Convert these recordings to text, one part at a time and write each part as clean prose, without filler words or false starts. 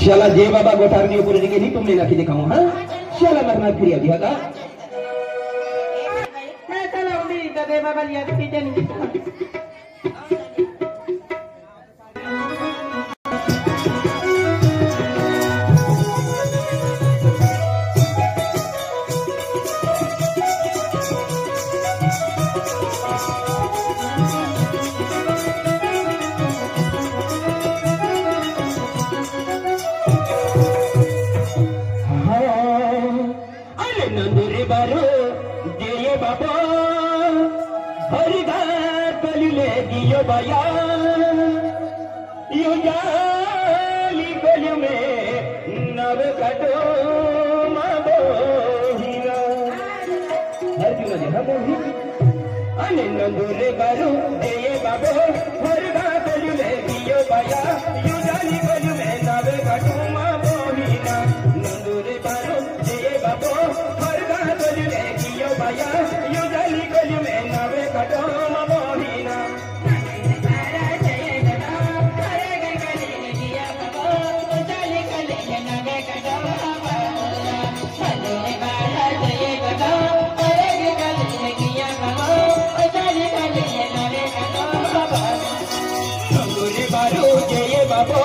शाला जय बाबा गोठार के ऊपर नहीं तुमने नाखी दिखाऊं हाँ शाला मरना फिर अभी हका मैं चला उड़ी दे बाबा लिया पीछे नहीं नंदुरे बारो जय बाबा हरिदार कलुले दियो बाया यो जाली गलियों में नव कटो माबो हीरा हर क्यों ना देखा बोही अने नंदुरे बारो जय बाबा हरिदार कलुले दियो बाया यो जाली गलियों में नव कटो माबो हीरा नंदुरे बारो जय बाबा बाया यो जाली गली में नवे कटो मोहिना तारा जय गदा तारे गली में दिया बाबा जाली गली में नवे कटो मोहिना चले बाला जय गदा तारे गली में दिया बाबा जाली गली में नवे कटो बाबा नंदुरे बारो जय बाबा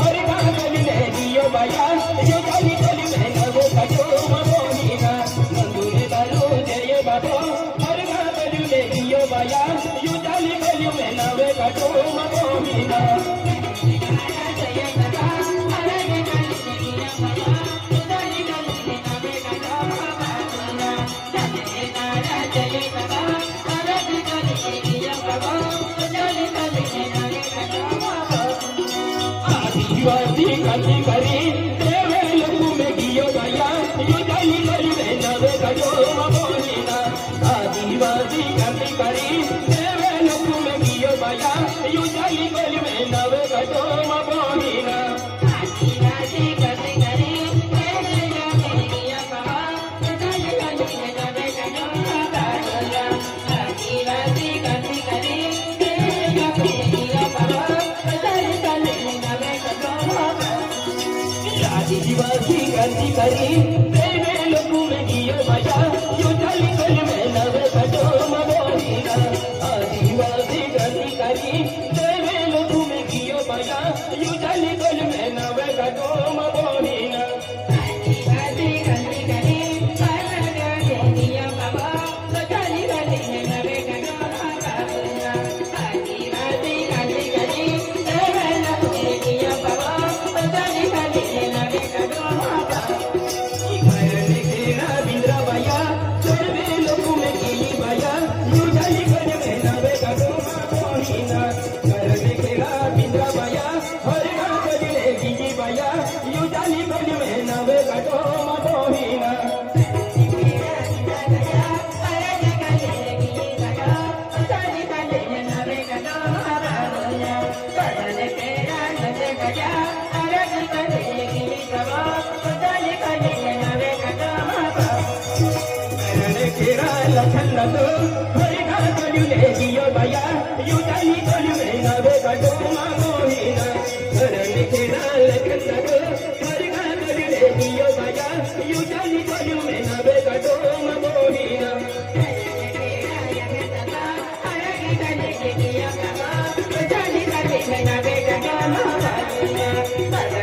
हरि गली में दियो बाया यो जाली गली में नवे कटो मोहिना नंदुरे बारो बाबो हर गाली ले दियो बाया यू जाली गली में नवे कटो मोहिना जय गदा हर गली में दिया बाया यू जाली गली में नवे कटो मोहिना जय तारा जय गदा हर गली में दिया बाबा यू जाली गली में नवे कटो मोहिना आदिवासी गली करी देवे लोगों में दियो बाया यू जाली गली में नवे कटो मोहिना आदिवासी गली करी देवे लोगों में दियो बाया यू जाली गली में नवे कटो मोहिना आदिवासी गली करी देवे लोगों में दियो बाबा यू जाली गली में नवे कटो मोहिना आदिवासी गली करी देवे लोगों में दियो बाबा यू जाली गली में नवे कटो मोहिना आदिवासी गली करी देवे लोगों में दियो बाया यू जाली गली में नवे कटो मोहिना आदिवासी गली करी देवे लोगों में दियो बाया यू जाली गली में नवे कटो मोहिना आदिवासी गली करी दियो बाबा यू जाली गली में नवे कटो मोहिना आदिवासी गली करी देवे लोगों में दियो बाबा यू जाली गली में नवे कटो लखन लो हरि गली ले दियो बाया यू जाली गली में नवे कटो मोहिना करने खेड़ा लखन लो हरि गली ले दियो बाया यू जाली गली में नवे कटो मोहिना जाली गली में नवे कटो मोहिना